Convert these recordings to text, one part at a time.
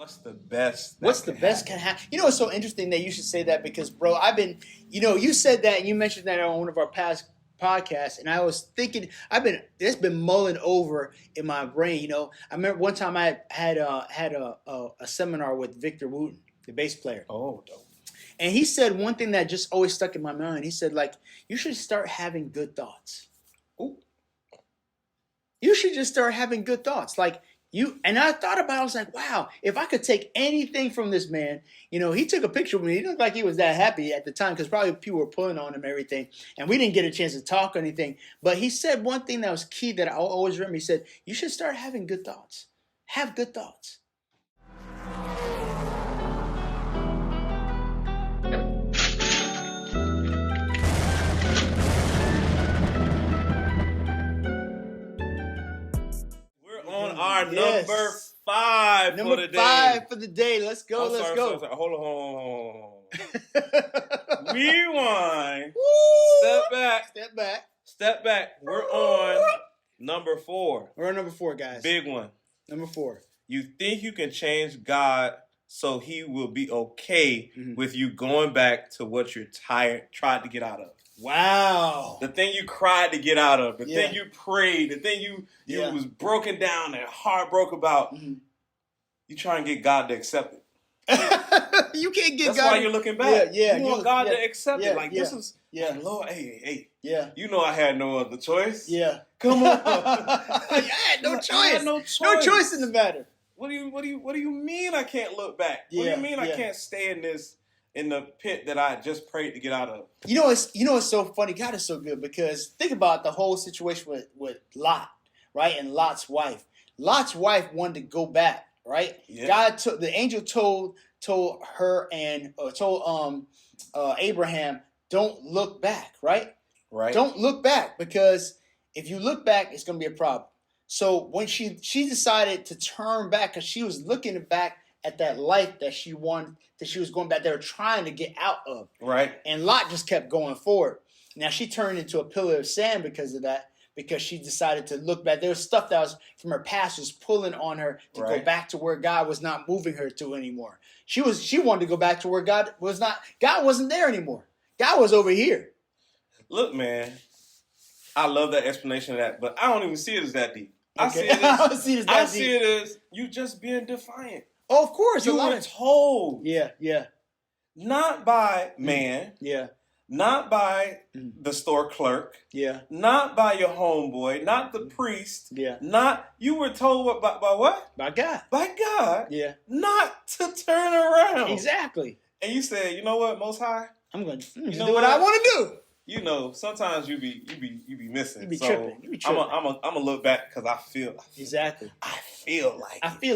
What's the best? What's the best can happen? You know, it's so interesting that you should say that because, bro, you said that and you mentioned that on one of our past podcasts, and I was thinking, it's been mulling over in my brain. You know, I remember one time I had a seminar with Victor Wooten, the bass player. Oh, dope. And he said one thing that just always stuck in my mind. He said, like, you should start having good thoughts. Ooh. You should just start having good thoughts. Like, and I thought about it, I was like, wow, if I could take anything from this man, you know, he took a picture of me. He looked like he was that happy at the time because probably people were pulling on him and everything. And we didn't get a chance to talk or anything. But he said one thing that was key that I always remember. He said, you should start having good thoughts. Have good thoughts. On our number 5 number for the day. 5 for the day. Let's go. Let's go. Sorry. Hold on. Rewind. Woo! Step back. We're on number 4. We're on number 4, guys. Big one. Number 4. You think you can change God so he will be okay with you going back to what you're tried to get out of. Wow. The thing you cried to get out of, the thing you prayed, the thing you was broken down and heartbroken about. You try and get God to accept it. You can't get That's God. Why you're looking back. You want God to accept it. Like, this is, like, Lord, hey. Yeah. You know I had no other choice. Yeah. Come on. I had no choice. I had no choice. No choice in the matter. What do you mean I can't look back? What do you mean I can't stay in the pit that I just prayed to get out of? You know it's so funny. God is so good because think about the whole situation with Lot, right? And Lot's wife. Lot's wife wanted to go back, right? Yeah. The angel told her and told Abraham, don't look back, right? Right. Don't look back because if you look back, it's going to be a problem. So when she decided to turn back because she was looking back at that life that she wanted, that she was going back there trying to get out of. Right. And Lot just kept going forward. Now she turned into a pillar of sand because of that, because she decided to look back. There was stuff that was from her past was pulling on her to go back to where God was not moving her to anymore. She wanted to go back to where God wasn't there anymore. God was over here. Look, man, I love that explanation of that, but I don't even see it as that deep. Okay. I see it as you just being defiant. Oh, of course. You were told. Yeah. Not by man. Yeah. Not by the store clerk. Yeah. Not by your homeboy. Not the priest. Yeah. You were told by what? By God. By God. Yeah. Not to turn around. Exactly. And you said, you know what, Most High? I'm going to do what I want to do. You know, sometimes you be missing. You be tripping. I'm gonna look back because I feel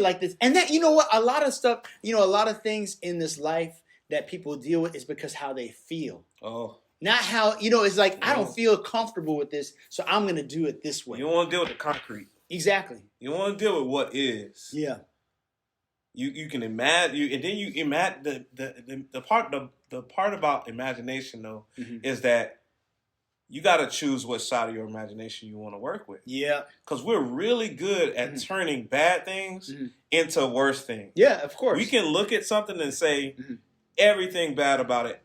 like this. And that, you know what, a lot of stuff, a lot of things in this life that people deal with is because how they feel. Oh. Not how, it's like, I don't feel comfortable with this, so I'm going to do it this way. You don't want to deal with the concrete. Exactly. You don't want to deal with what is. Yeah. You can imagine, and then you imagine the part about imagination though is that you got to choose what side of your imagination you want to work with. Yeah. Because we're really good at turning bad things into worse things. Yeah, of course. We can look at something and say everything bad about it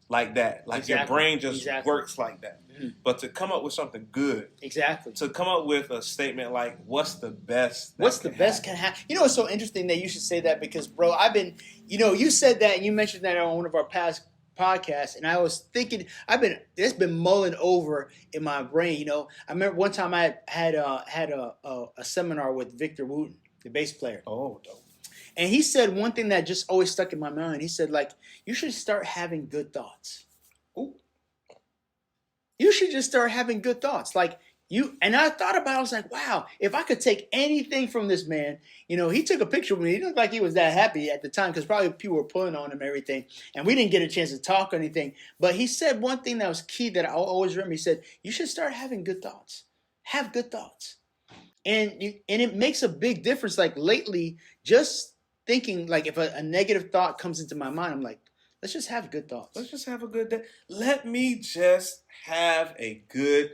like that. Like your brain just works like that. But to come up with something good. Exactly. To come up with a statement like, what's the best? What's the best can happen? You know, it's so interesting that you should say that because, bro, you said that and you mentioned that on one of our past podcasts, and I was thinking, it's been mulling over in my brain. I remember one time I had a seminar with Victor Wooten, the bass player. Oh, dope. And he said one thing that just always stuck in my mind. He said, like, you should start having good thoughts. Ooh. You should just start having good thoughts. Like, and I thought about it, I was like, wow, if I could take anything from this man, he took a picture of me. He looked like he was that happy at the time because probably people were pulling on him and everything. And we didn't get a chance to talk or anything. But he said one thing that was key that I always remember. He said, you should start having good thoughts. Have good thoughts. And it makes a big difference. Like lately, just thinking, like if a negative thought comes into my mind, I'm like, let's just have good thoughts. Let's just have a good day. Let me just have a good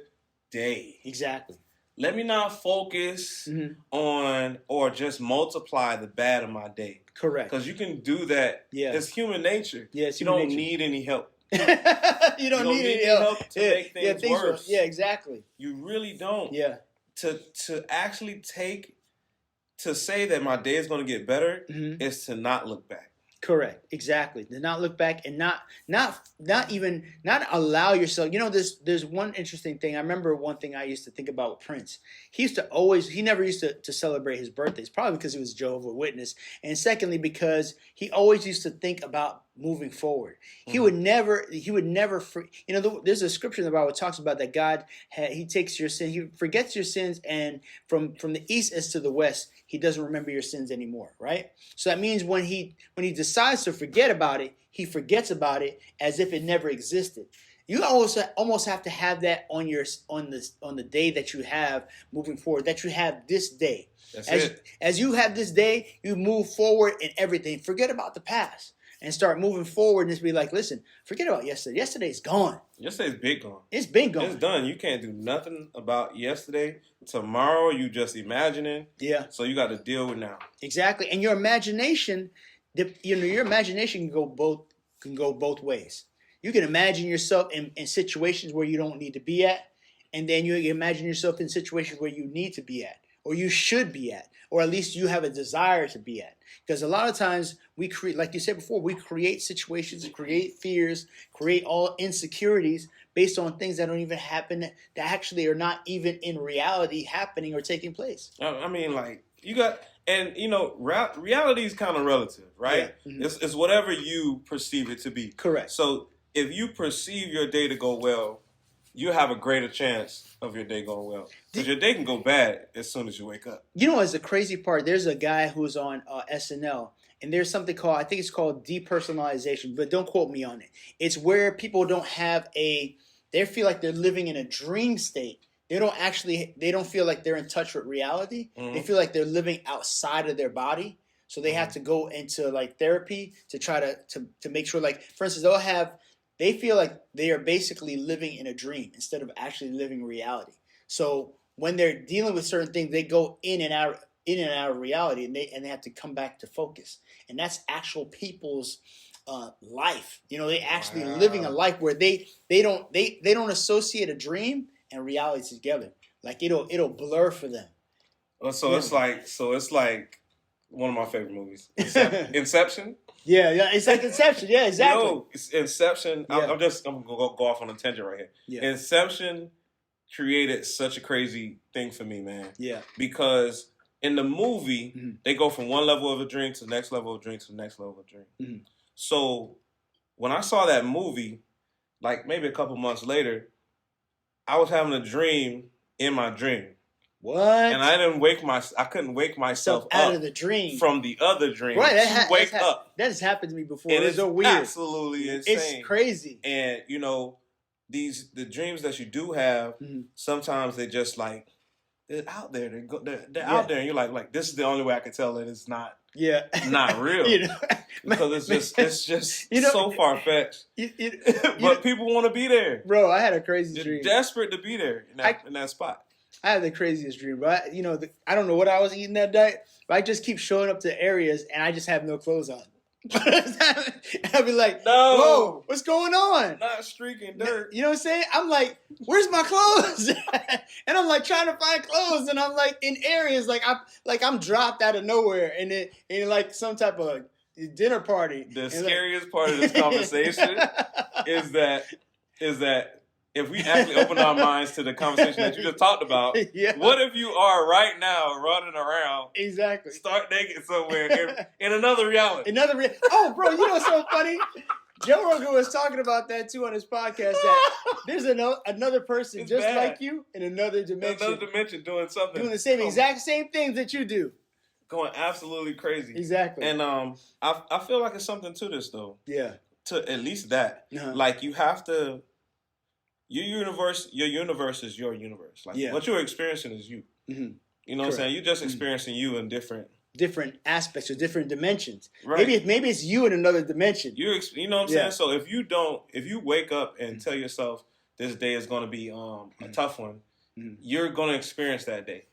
day. Exactly. let me not focus on or just multiply the bad of my day. Correct. Because you can do that. Yeah. It's human nature. Yeah, it's you human don't nature. need any help. you don't need any help to make things worse. Yeah, exactly. You really don't. Yeah. To actually to say that my day is going to get better is to not look back. Correct. Exactly. To not look back and not allow yourself. You know, there's one interesting thing. I remember one thing I used to think about with Prince. He never used to celebrate his birthdays, probably because he was Jehovah's Witness. And secondly, because he always used to think about moving forward. He would never, there's a scripture in the Bible that talks about that God, he takes your sin, he forgets your sins, and from the east as to the west, he doesn't remember your sins anymore, right? So that means when he decides to forget about it, he forgets about it as if it never existed. You almost have to have that on the day that you have moving forward, that you have this day. As you have this day, you move forward in everything. Forget about the past and start moving forward and just be like, listen, forget about yesterday. Yesterday's gone. Yesterday's been gone. It's been gone. It's done. You can't do nothing about yesterday. Tomorrow, you just imagining. Yeah. So you got to deal with now. Exactly. And your imagination, your imagination can go both ways. You can imagine yourself in situations where you don't need to be at, and then you imagine yourself in situations where you need to be at, or you should be at, or at least you have a desire to be at. Because a lot of times we create, like you said before, we create situations, create fears, create all insecurities based on things that don't even happen, that actually are not even in reality happening or taking place. I mean, like, you got, and reality is kind of relative, right? Yeah. It's whatever you perceive it to be. Correct. So if you perceive your day to go well, you have a greater chance of your day going well. Because your day can go bad as soon as you wake up. You know what's the crazy part? There's a guy who's on SNL, and there's something called, I think it's called depersonalization, but don't quote me on it. It's where people don't have they feel like they're living in a dream state. They don't feel like they're in touch with reality. Mm-hmm. They feel like they're living outside of their body. So they have to go into like therapy to try to make sure, like, for instance, they feel like they are basically living in a dream instead of actually living reality. So when they're dealing with certain things, they go in and out of reality, and they have to come back to focus. And that's actual people's life. You know, they actually living a life where they don't associate a dream and reality together. Like it'll blur for them. Well, it's like one of my favorite movies, Inception. Yeah, it's like Inception. Yeah, exactly. No, Inception. Yeah. I'm gonna go off on a tangent right here. Yeah. Inception created such a crazy thing for me, man. Yeah. Because in the movie, they go from one level of a dream to the next level of a dream to the next level of a dream. Mm-hmm. So when I saw that movie, like maybe a couple months later, I was having a dream in my dream. What? And I couldn't wake myself out up of the dream from the other dream. Right, wake up. That has happened to me before. And it's so weird. Absolutely insane. It's crazy. And the dreams that you do have, sometimes they just like they're out there. They're out there, and you're like, this is the only way I can tell that it's not. Yeah. Not real. Because it's just so far fetched. But people want to be there. Bro, I had a crazy dream. They're desperate to be there in that spot. I had the craziest dream, bro. I don't know what I was eating that night, but I just keep showing up to areas and I just have no clothes on. I'll be like, no, whoa, what's going on? Not streaking dirt. You know what I'm saying? I'm like, where's my clothes? And I'm like trying to find clothes, and I'm like in areas like I'm dropped out of nowhere, and in like some type of dinner party. The scariest part of this conversation is that if we actually open our minds to the conversation that you just talked about, what if you are right now running around, exactly, start naked somewhere in another reality? Oh, bro, you know what's so funny? Joe Rogan was talking about that too on his podcast. That there's another person just like you in another dimension. Another dimension doing something, doing the exact same things that you do. Going absolutely crazy. Exactly. And I feel like it's something to this though. Yeah. To at least that, like you have to. Your universe is your universe. Like what you're experiencing is you. Mm-hmm. You know what I'm saying? You're just experiencing you in different aspects or different dimensions. Right. Maybe it's you in another dimension. You know what I'm saying? So if you wake up and tell yourself this day is going to be a tough one, you're going to experience that day.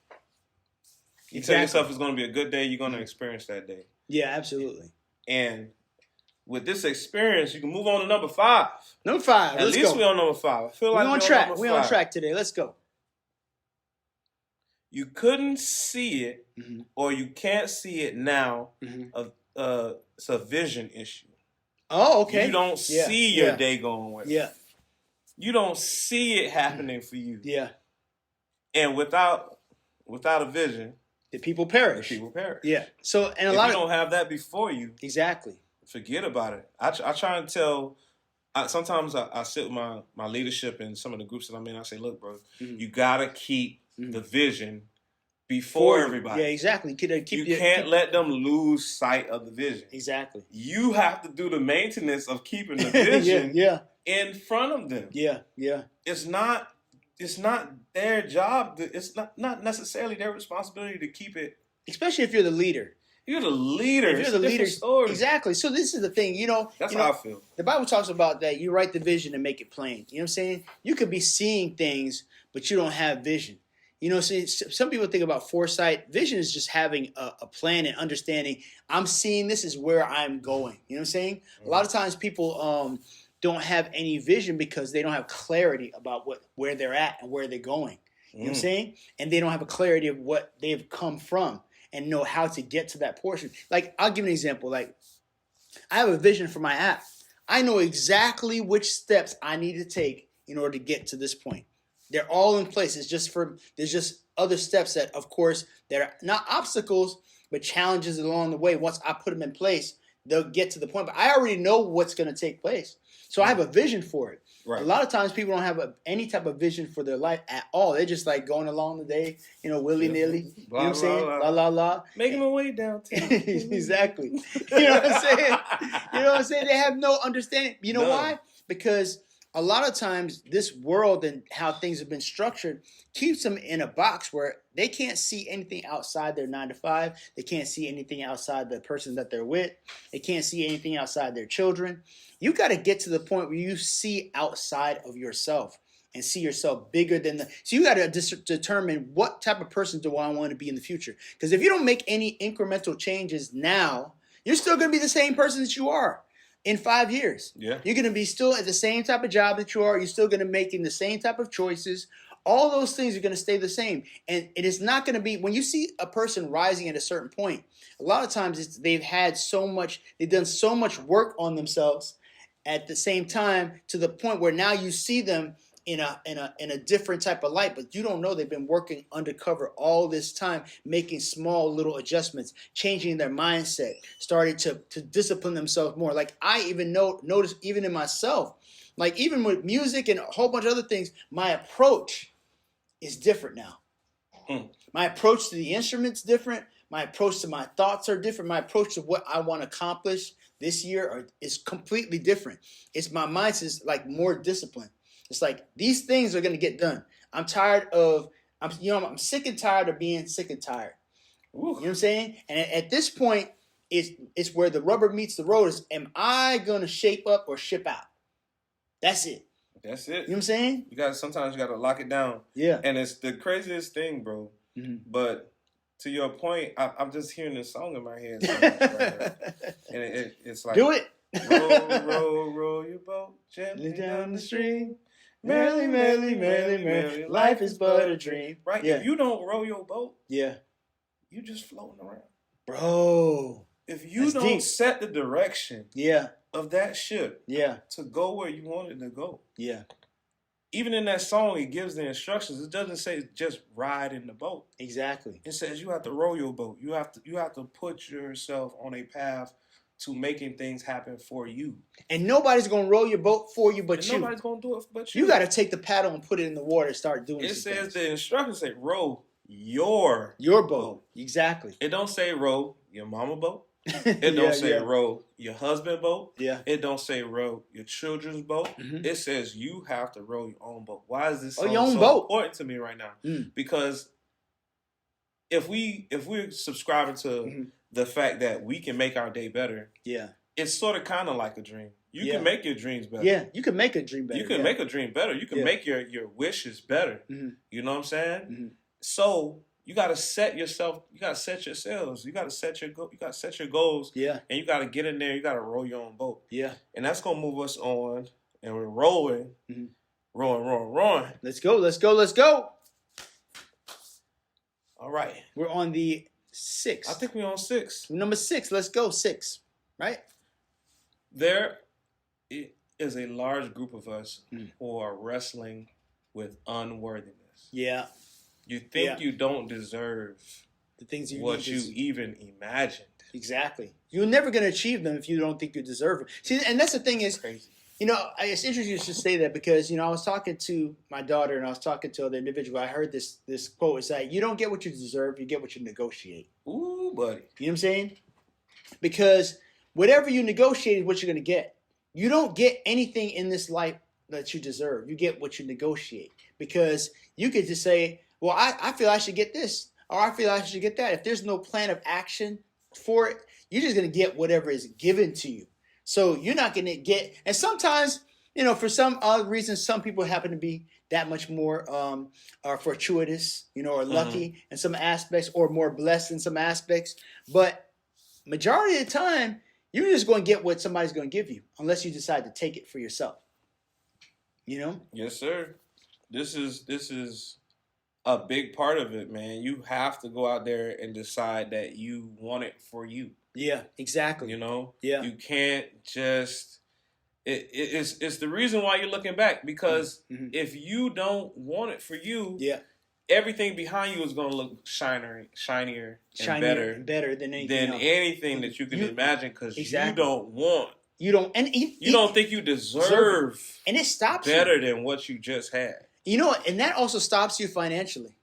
You tell yourself it's going to be a good day, you're going to experience that day. Yeah, absolutely. And with this experience, you can move on to number 5. Number 5. At least we're on number 5. I feel like we're on track. We're on track today. Let's go. You couldn't see it, or you can't see it now. It's a vision issue. Oh, okay. You don't see your day going well. Yeah. You don't see it happening for you. Yeah. And without a vision, the people perish. Yeah. So, and if you don't have that before you, exactly, forget about it. I try and tell. Sometimes I sit with my leadership in some of the groups that I'm in. I say, look, bro, you gotta keep the vision before everybody. Yeah, exactly. You can't let them lose sight of the vision. Exactly. You have to do the maintenance of keeping the vision in front of them. Yeah, yeah. It's not their job. It's not necessarily their responsibility to keep it. Especially if you're the leader. You're the leader. If you're the leader, story. Exactly. So this is the thing, That's how I feel. The Bible talks about that you write the vision and make it plain. You know what I'm saying? You could be seeing things, but you don't have vision. See, some people think about foresight. Vision is just having a plan and understanding. I'm seeing this is where I'm going. You know what I'm saying? Mm-hmm. A lot of times people don't have any vision because they don't have clarity about where they're at and where they're going. You know what I'm saying? And they don't have a clarity of what they've come from and know how to get to that portion. Like, I'll give an example. Like, I have a vision for my app. I know exactly which steps I need to take in order to get to this point. They're all in place. There's just other steps that, of course, that are not obstacles, but challenges along the way. Once I put them in place, they'll get to the point. But I already know what's going to take place. So I have a vision for it. Right. A lot of times people don't have any type of vision for their life at all. They're just like going along the day, willy-nilly. You know what I'm saying? La, la, la. Making my way downtown. Exactly. You know what I'm saying? You know what I'm saying? They have no understanding. You know why? Because a lot of times this world and how things have been structured keeps them in a box where they can't see anything outside their 9 to 5. They can't see anything outside the person that they're with. They can't see anything outside their children. You got to get to the point where you see outside of yourself and see yourself bigger than so you got to determine what type of person do I want to be in the future. Because if you don't make any incremental changes now, you're still going to be the same person that you are. In 5 years, you're going to be still at the same type of job that you are. You're still going to be making the same type of choices. All those things are going to stay the same. And it is not going to be, when you see a person rising at a certain point, a lot of times they've done so much work on themselves at the same time to the point where now you see them in a different type of light, but you don't know they've been working undercover all this time, making small little adjustments, changing their mindset, starting to discipline themselves more. Like I even notice even in myself, like even with music and a whole bunch of other things, my approach is different now. My approach to the instrument's different. My approach to my thoughts are different. My approach to what I want to accomplish this year is completely different. It's my mindset's like more disciplined. It's like these things are going to get done. I'm sick and tired of being sick and tired. Ooh. You know what I'm saying? And at this point, it's where the rubber meets the road. Is am I going to shape up or ship out? That's it. That's it. You know what I'm saying? Sometimes you got to lock it down. Yeah. And it's the craziest thing, bro. Mm-hmm. But to your point, I'm just hearing this song in my head. And it's like, do it. roll your boat gently down the stream. Merrily, merrily, merrily, merrily, life is but a dream. Right? Yeah. If you don't row your boat, you just floating around. Bro. If you don't set the direction of that ship to go where you want it to go. Yeah. Even in that song, it gives the instructions. It doesn't say just ride in the boat. Exactly. It says you have to row your boat. You have to put yourself on a path to making things happen for you. And nobody's going to row your boat for you but you. Nobody's going to do it but you. You got to take the paddle and put it in the water and start doing it. It says the instructions say row your boat. Exactly. It don't say row your mama boat. It don't say row your husband boat. Yeah. It don't say row your children's boat. Mm-hmm. It says you have to row your own boat. Why is this so important to me right now? Because if we're subscribing to the fact that we can make our day better, it's sort of kind of like a dream. You can make your dreams better. Yeah, you can make a dream better. You can make a dream better. You can make your wishes better. Mm-hmm. You know what I'm saying? Mm-hmm. So you got to set yourself. You got to set yourselves. You got to set your You got to set your goals. Yeah. And you got to get in there. You got to row your own boat. Yeah. And that's gonna move us on. And we're rolling, rolling. Let's go. Let's go. Let's go. All right. We're on the 6. I think we're on 6. Number 6. Let's go. 6. Right. There is a large group of us who are wrestling with unworthiness. Yeah. You think you don't deserve the things you even imagined. Exactly. You're never going to achieve them if you don't think you deserve it. See, and that's the thing is, crazy. You know, it's interesting to say that because, you know, I was talking to my daughter and I was talking to other individual. I heard this quote. It's like, you don't get what you deserve, you get what you negotiate. Ooh, buddy. You know what I'm saying? Because whatever you negotiate is what you're going to get. You don't get anything in this life that you deserve. You get what you negotiate. Because you could just say, well, I feel I should get this, or I feel I should get that. If there's no plan of action for it, you're just going to get whatever is given to you. So you're not going to get, and sometimes, you know, for some odd reasons, some people happen to be that much more fortuitous, you know, or lucky in some aspects, or more blessed in some aspects. But majority of the time, you're just going to get what somebody's going to give you, unless you decide to take it for yourself. You know? Yes, sir. This is a big part of it, man. You have to go out there and decide that you want it for you. Yeah, exactly. You know? Yeah. You can't just... It's the reason why you're looking back, because if you don't want it for you, everything behind you is going to look shinier and better than anything else. Anything that you can imagine, because you don't want... You don't think you deserve and it stops better than what you just had. You know, and that also stops you financially.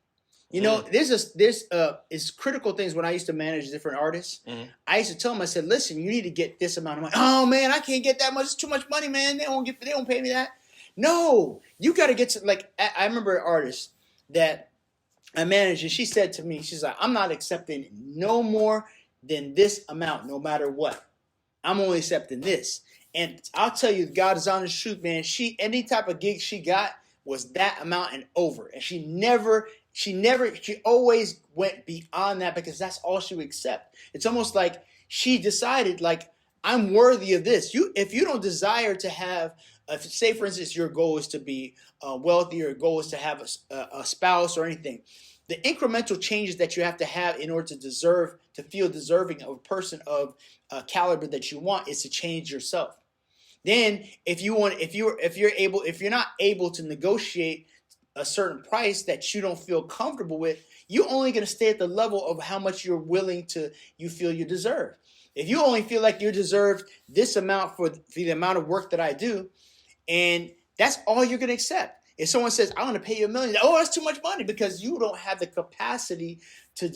You know, there's critical things when I used to manage different artists. I used to tell them, I said, listen, you need to get this amount of money. Oh man, I can't get that much. It's too much money, man. They don't pay me that. No, you got to get to, like, I remember an artist that I managed, and she said to me, she's like, I'm not accepting no more than this amount, no matter what. I'm only accepting this. And I'll tell you, God is honest truth, man. Any type of gig she got was that amount and over. And she always went beyond that, because that's all she would accept. It's almost like she decided, like, I'm worthy of this. If you don't desire to have, say for instance, your goal is to be wealthy, or your goal is to have a spouse or anything, the incremental changes that you have to have in order to feel deserving of a person of caliber that you want is to change yourself. Then if you're not able to negotiate a certain price that you don't feel comfortable with, you're only going to stay at the level of how much you feel you deserve. If you only feel like you deserve this amount for the amount of work that I do, and that's all you're going to accept. If someone says, I want to pay you $1 million, oh, that's too much money, because you don't have the capacity to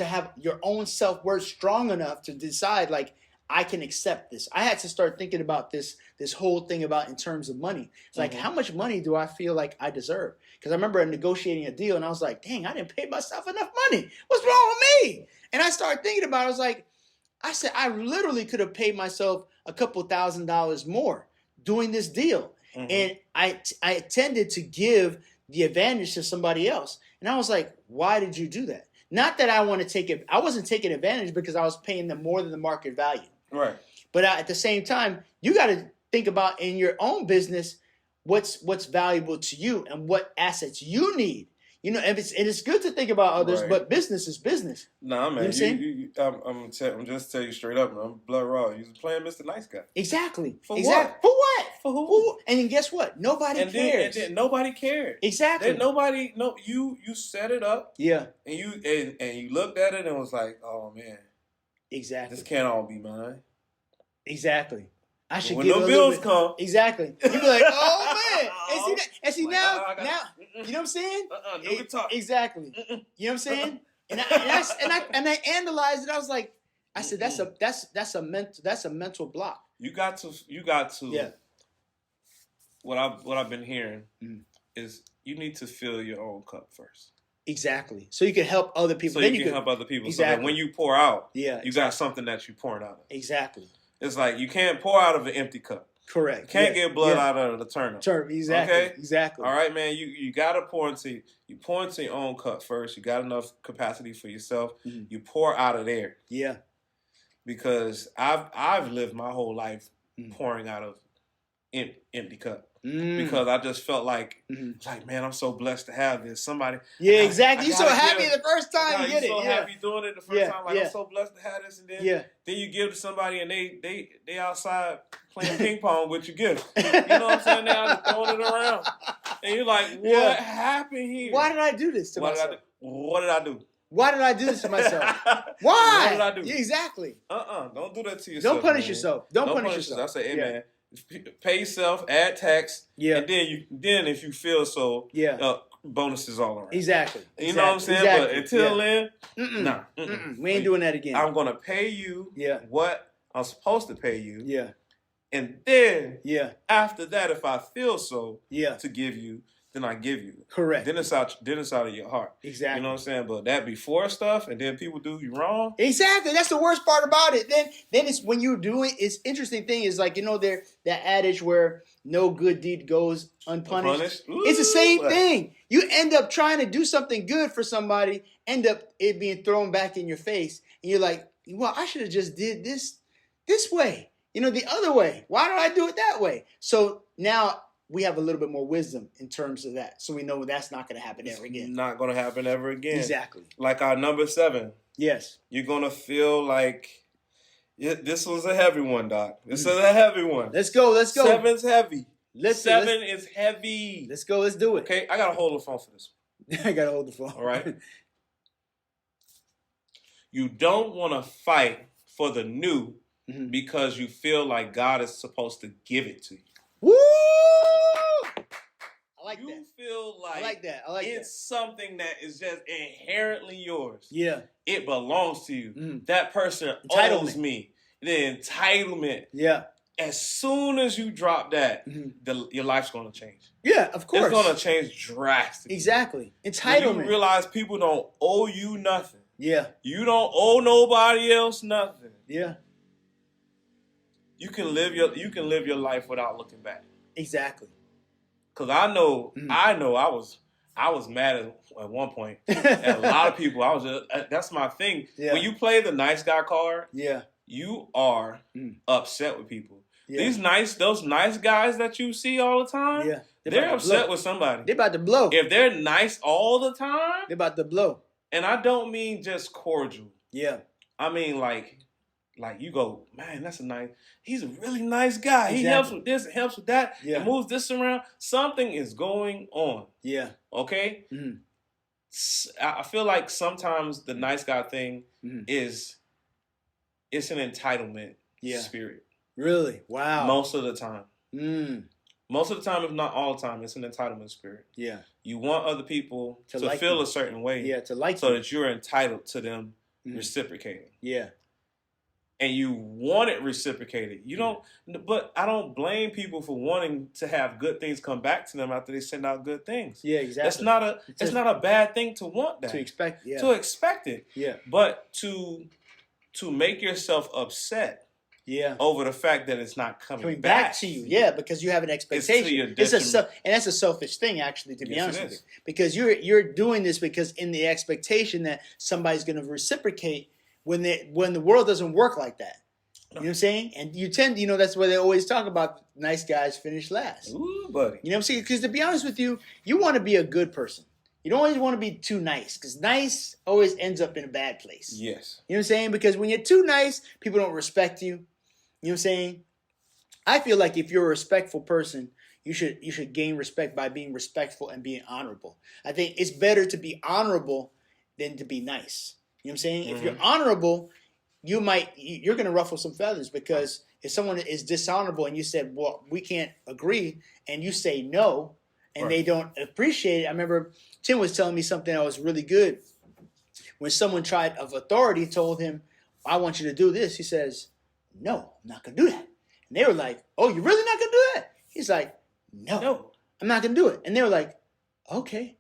have your own self-worth strong enough to decide, like, I can accept this. I had to start thinking about this whole thing about in terms of money. It's like, how much money do I feel like I deserve? Because I remember negotiating a deal, and I was like, dang, I didn't pay myself enough money. What's wrong with me? And I started thinking about it. I said, I literally could have paid myself a couple $1,000s more doing this deal. And I tended to give the advantage to somebody else. And I was like, why did you do that? Not that I want to take it. I wasn't taking advantage because I was paying them more than the market value. Right. But at the same time, you got to think about in your own business what's valuable to you and what assets you need. You know, and it's good to think about others, but business is business. Nah, man. I'm just tell you straight up, man. I'm blood raw. You're playing Mr. Nice Guy. Exactly. For what? For what? For who? And then guess what? Nobody cares. And then nobody cared. Exactly. You set it up. Yeah. And you looked at it and was like, oh man. Exactly. This can't all be mine. Exactly. I should when give no bills come. Exactly. You'd be like, oh man. And see now, you know what I'm saying? No guitar. Exactly. You know what I'm saying? And I analyzed it. I was like, I said that's a mental block. You got to. Yeah. What I've been hearing is you need to fill your own cup first. Exactly. So you can help other people. So you can help other people. Exactly. So that when you pour out, you got something that you're pouring out of. Exactly. It's like you can't pour out of an empty cup. Correct. You can't get blood out of the turnip. Exactly. Okay? Exactly. All right, man. You gotta pour into your own cup first. You got enough capacity for yourself. Mm-hmm. You pour out of there. Yeah. Because I've lived my whole life pouring out of empty cup. Because I just felt like, man, I'm so blessed to have this. Somebody, exactly. You're so happy the first time you get it. You're so happy doing it the first time. Like I'm so blessed to have this, and then you give to somebody, and they outside playing ping pong with your gift. You know what I'm saying? They're out throwing it around, and you're like, what happened here? Why did I do this to myself? What did I do? Why did I do this to myself? Why? What did I do? Exactly. Don't do that to yourself. Don't punish yourself. Don't punish yourself. I say, hey man. Pay yourself, add tax, and then if you feel so, bonuses all around. Exactly. You know what I'm saying? But until then, nah. We ain't doing that again. I'm gonna pay you what I'm supposed to pay you. And then after that, if I feel so to give you, then I give you. Correct. Then it's out of your heart. Exactly. You know what I'm saying? But that before stuff, and then people do you wrong. Exactly. That's the worst part about it. Then it's when you do it. It's interesting thing is like, there that adage where no good deed goes unpunished. Ooh, it's the same thing. You end up trying to do something good for somebody, end up it being thrown back in your face, and you're like, well, I should have just did this way. The other way. Why did I do it that way? So now we have a little bit more wisdom in terms of that. So we know that's not going to happen ever again. Not going to happen ever again. Exactly. Like our number 7. Yes. You're going to feel like, this was a heavy one, Doc. This is a heavy one. Let's go. 7's heavy. 7 is heavy. Let's go. Let's do it. Okay, I got to hold the phone for this one. I got to hold the phone. All right. You don't want to fight for the new because you feel like God is supposed to give it to you. Woo! I like that. You feel like I like that. It's something that is just inherently yours. Yeah. It belongs to you. That person owes me. The entitlement. Yeah. As soon as you drop that, your life's going to change. Yeah, of course. It's going to change drastically. Exactly. Entitlement. When you realize people don't owe you nothing. Yeah. You don't owe nobody else nothing. Yeah. You can live your life without looking back. Exactly. Cause I know I was mad at one point at a lot of people. I was that's my thing. Yeah. When you play the nice guy card, you are upset with people. Yeah. Those nice guys that you see all the time, they're upset with somebody. They're about to blow. If they're nice all the time, they're about to blow. And I don't mean just cordial. Yeah. I mean like you go, man, he's a really nice guy. Exactly. He helps with this, helps with that, and moves this around. Something is going on. Yeah. Okay? I feel like sometimes the nice guy thing it's an entitlement spirit. Really? Wow. Most of the time. Most of the time, if not all the time, it's an entitlement spirit. Yeah. You want other people to like feel you. A certain way. Yeah, to like so you. that you're entitled to them reciprocating. Yeah. And you want it reciprocated. You don't, but I don't blame people for wanting to have good things come back to them after they send out good things. Yeah, exactly. It's not a bad thing to want that. To expect, yeah. To expect it. Yeah. But to make yourself upset. Yeah. Over the fact that it's not coming back to you. Yeah, because you have an expectation. And that's a selfish thing, actually, to be honest with you. Because you're doing this because in the expectation that somebody's going to reciprocate when the world doesn't work like that. You know what I'm saying? And you tend, that's why they always talk about nice guys finish last. Ooh, buddy. You know what I'm saying? Because to be honest with you, you want to be a good person. You don't always want to be too nice because nice always ends up in a bad place. Yes. You know what I'm saying? Because when you're too nice, people don't respect you. You know what I'm saying? I feel like if you're a respectful person, you should gain respect by being respectful and being honorable. I think it's better to be honorable than to be nice. You know what I'm saying? If you're honorable, you're going to ruffle some feathers because if someone is dishonorable and you said, well, we can't agree, and you say no, and they don't appreciate it. I remember Tim was telling me something that was really good. When someone of authority told him, I want you to do this, he says, no, I'm not going to do that. And they were like, oh, you're really not going to do that? He's like, no, I'm not going to do it. And they were like, okay.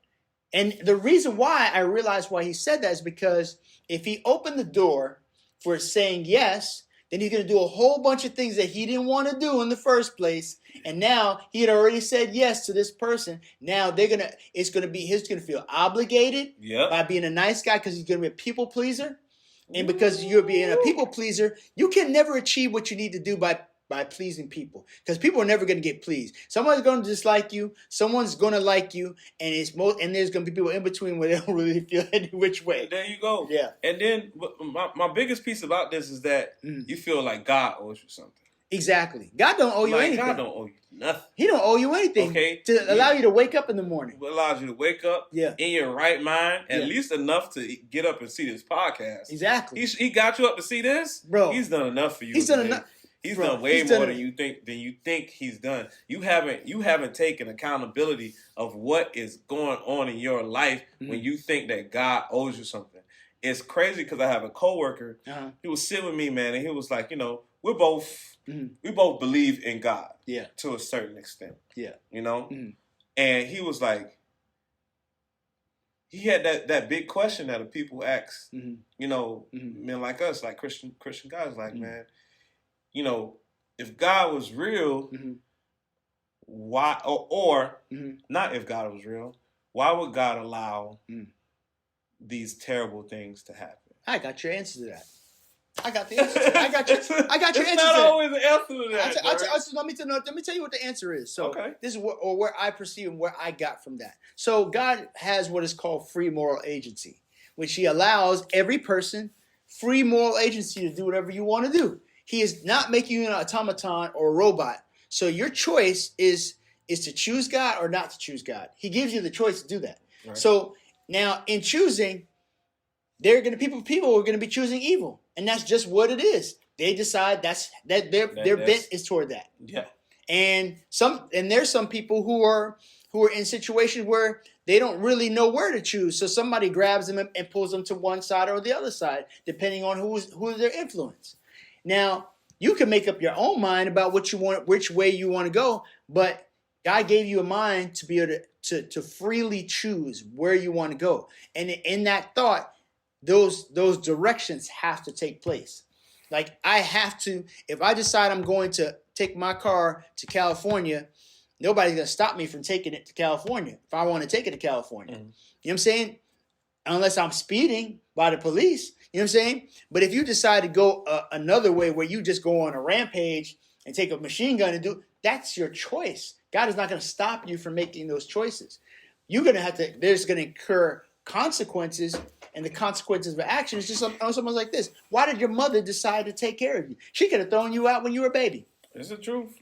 And the reason why I realized why he said that is because if he opened the door for saying yes, Then he's going to do a whole bunch of things that he didn't want to do in the first place. And now he had already said yes to this person. Now he's going to feel obligated by being a nice guy because he's going to be a people pleaser. And because you're being a people pleaser, you can never achieve what you need to do by pleasing people, because people are never going to get pleased. Someone's going to dislike you, someone's going to like you, and there's going to be people in between where they don't really feel any which way. There you go. Yeah. And then my biggest piece about this is that you feel like God owes you something. Exactly. God don't owe you anything. God don't owe you nothing. He don't owe you anything. Okay. To allow you to wake up in the morning. It allows you to wake up in your right mind, at least enough to get up and see this podcast. Exactly. He got you up to see this? Bro. He's done enough for you. He's done enough. He's done way more than you think he's done. You haven't taken accountability of what is going on in your life when you think that God owes you something. It's crazy because I have a coworker. He was sitting with me, man, and he was like, we both believe in God, to a certain extent, and he was like, he had that big question that people ask, men like us, like Christian guys, like, man. If God was real, why, or not if God was real, why would God allow these terrible things to happen? I got your answer to that. I got the answer to that. I got your answer to that. It's not always an answer to that. Let me tell you what the answer is. So this is where I perceive and where I got from that. So God has what is called free moral agency, which he allows every person free moral agency to do whatever you want to do. He is not making you an automaton or a robot. So your choice is to choose God or not to choose God. He gives you the choice to do that. Right. So now in choosing, people are going to be choosing evil, and that's just what it is. They decide that their bent is toward that. Yeah. And there's some people who are in situations where they don't really know where to choose. So somebody grabs them and pulls them to one side or the other side, depending on who's their influence. Now, you can make up your own mind about what you want, which way you want to go, but God gave you a mind to be able to freely choose where you want to go. And in that thought, those directions have to take place. Like, I have to, if I decide I'm going to take my car to California, nobody's going to stop me from taking it to California if I want to take it to California. You know what I'm saying? Unless I'm speeding by the police. You know what I'm saying? But if you decide to go another way where you just go on a rampage and take a machine gun and that's your choice. God is not going to stop you from making those choices. You're going to there's going to incur consequences, and the consequences of action is just something like this. Why did your mother decide to take care of you? She could have thrown you out when you were a baby. It's the truth.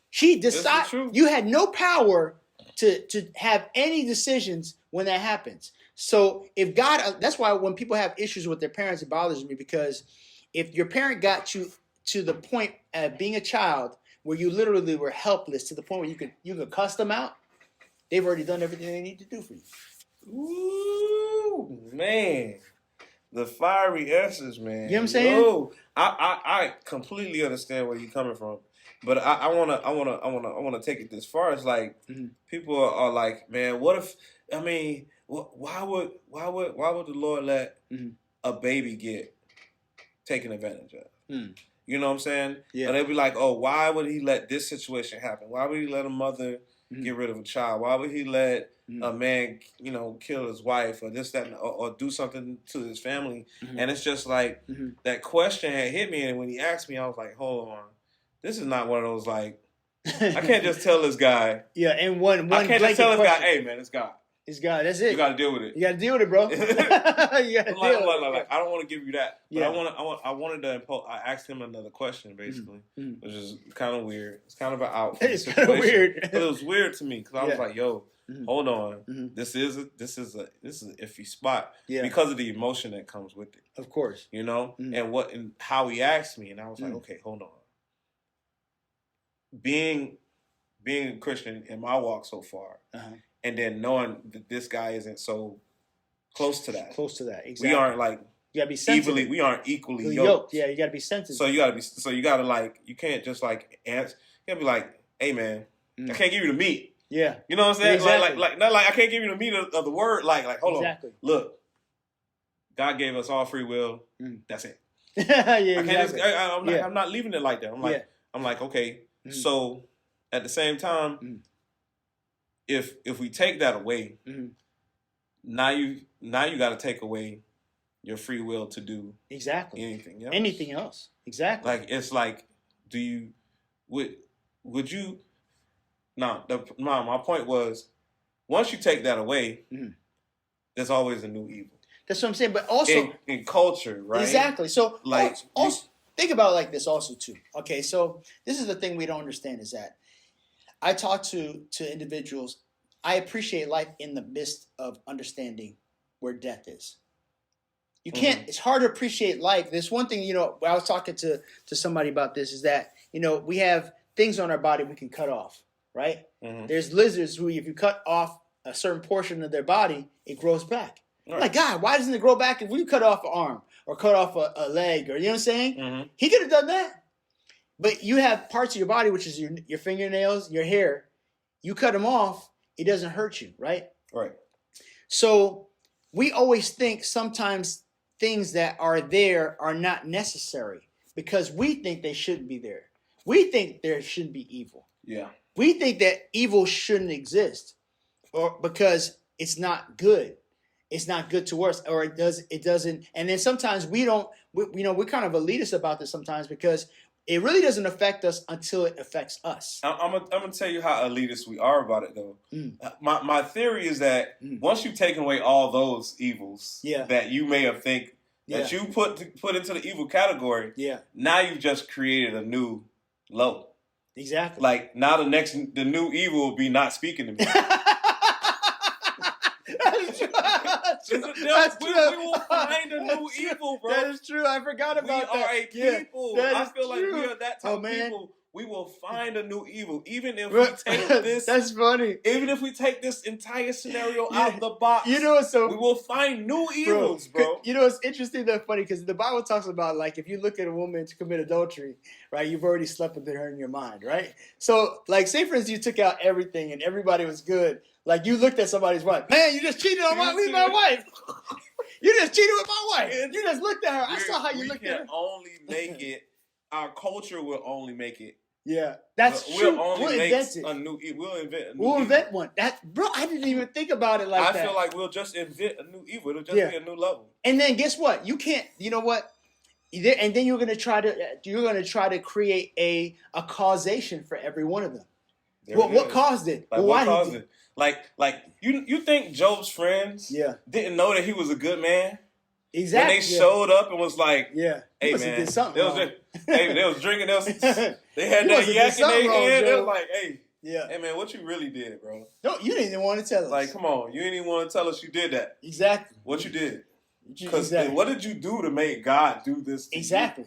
She decided you had no power to have any decisions when that happens. So if God, that's why when people have issues with their parents, it bothers me, because if your parent got you to the point of being a child where you literally were helpless to the point where you could cuss them out, they've already done everything they need to do for you. Ooh, man. The fiery answers, man. You know what I'm saying? Yo, I completely understand where you're coming from. But I wanna take it this far. It's like people are like, man, what if, I mean, why would the Lord let a baby get taken advantage of? You know what I'm saying? Yeah. Or they'd be like, oh, why would he let this situation happen? Why would he let a mother get rid of a child? Why would he let a man, kill his wife or this, that, or do something to his family? And it's just like that question had hit me, and when he asked me, I was like, hold on. This is not one of those, like, I can't just tell this guy. Yeah, and one I can't just tell this guy, hey, man, it's God. It's God. That's it. You got to deal with it. You got to deal with it, bro. You got to deal with it. I don't want to give you that. But I wanted to impose. I asked him another question, basically, which is kind of weird. It's kind of an out. It's kind of weird. But it was weird to me because I was like, yo, hold on. This is an iffy spot because of the emotion that comes with it. Of course. And how he asked me, and I was like, okay, hold on. Being a Christian in my walk so far, and then knowing that this guy isn't so close to that. Exactly. We aren't like you gotta be sensitive. We aren't equally yoked. Yeah, you gotta be sensitive. So you gotta like, you can't just like answer. You gotta be like, hey man, I can't give you the meat. Yeah. You know what I'm saying? Exactly. Like not like I can't give you the meat of the word. Like hold exactly. on. Look, God gave us all free will. That's it. Yeah, exactly. Yeah. I'm not leaving it like that. I'm like, okay. So at the same time, if we take that away, now you got to take away your free will to do exactly anything else. Anything else. Exactly. Like it's like, do you would you? No, my point was, once you take that away, there's always a new evil. That's what I'm saying. But also in culture, right? Exactly. So like also think about it like this also too. Okay, so this is the thing we don't understand is that I talk to individuals. I appreciate life in the midst of understanding where death is. You can't. It's hard to appreciate life. There's one thing, I was talking to somebody about this is that we have things on our body we can cut off, right? There's lizards who, if you cut off a certain portion of their body, it grows back. Right. Like, God, why doesn't it grow back if we cut off an arm or cut off a leg, or you know what I'm saying? He could have done that. But you have parts of your body, which is your fingernails, your hair. You cut them off, it doesn't hurt you, right? Right. So we always think sometimes things that are there are not necessary because we think they shouldn't be there. We think there shouldn't be evil. Yeah. We think that evil shouldn't exist, or because it's not good. It's not good to us, or it doesn't. And then sometimes we're kind of elitist about this sometimes because it really doesn't affect us until it affects us. I'm gonna tell you how elitist we are about it, though. My theory is that once you've taken away all those evils that you may have that you put into the evil category, now you've just created a new low. Exactly. Like now the new evil will be not speaking to me. That's true. We will find a new evil, bro. That is true. I forgot about that. We are a people. I feel like we are that type of man. people. We will find a new evil, even if we take this. That's funny. Even if we take this entire scenario out of the box, we will find new evils, bro. It's interesting. That's funny because the Bible talks about like if you look at a woman to commit adultery, right? You've already slept with her in your mind, right? So, like, say for instance, you took out everything and everybody was good. Like you looked at somebody's wife, man. You just cheated on my wife. You just cheated with my wife. You just looked at her. I saw how you looked at her. We can only make it. Our culture will only make it. Yeah, that's true. We'll invent it. We'll invent one. Bro, I didn't even think about it like that. I feel like we'll just invent a new evil. It'll just be a new level. And then guess what? You can't. You know what? And then you're gonna try to create a causation for every one of them. What caused it? Like, what caused it? Like you think Job's friends didn't know that he was a good man? Exactly. When they showed up and was like, hey man, did something they was drinking, they had that yak in their hand. They was like, hey man, what you really did, bro? No, you didn't even want to tell us. Like, come on, you didn't even want to tell us you did that. Exactly. What you did? Because what did you do to make God do this to you?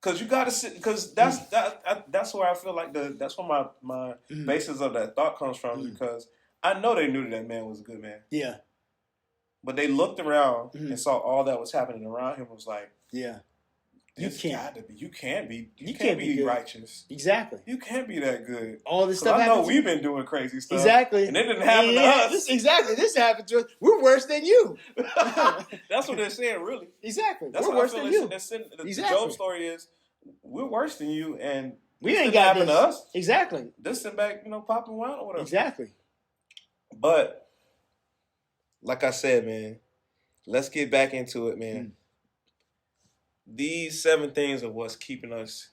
Because you got to sit. Because that's where I feel like that's where my basis of that thought comes from. Because I know they knew that man was a good man. Yeah. But they looked around and saw all that was happening around him. Was like, you can't be righteous. Exactly. You can't be that good. All this stuff. I know we've been doing crazy stuff. Exactly. And it didn't happen to us. This happened to us. We're worse than you. That's what they're saying, really. Exactly. That's we're worse than you. The Job story is, we're worse than you, and we ain't got happen to us. Exactly. This sitting back, popping wine or whatever. Exactly. But like I said, man, let's get back into it, man. These 7 things are what's keeping us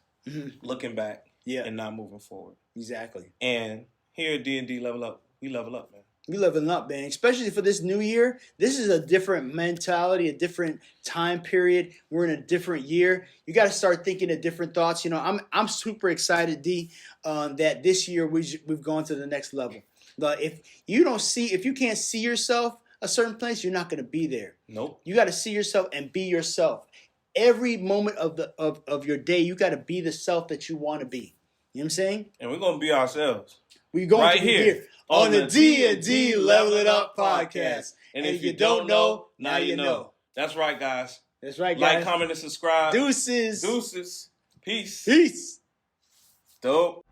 looking back and not moving forward. Exactly. And here at D&D Level Up, we level up, man. We leveling up, man. Especially for this new year. This is a different mentality, a different time period. We're in a different year. You got to start thinking of different thoughts. I'm super excited, D, that this year we've gone to the next level. If you can't see yourself a certain place, you're not going to be there. Nope. You got to see yourself and be yourself. Every moment of your day, you got to be the self that you want to be. You know what I'm saying? And we're going to be ourselves. We're going to be here on the D&D Level It Up podcast. And if you don't know, now you know. That's right, guys. That's right, guys. Like, comment, and subscribe. Deuces. Peace. Peace. Dope.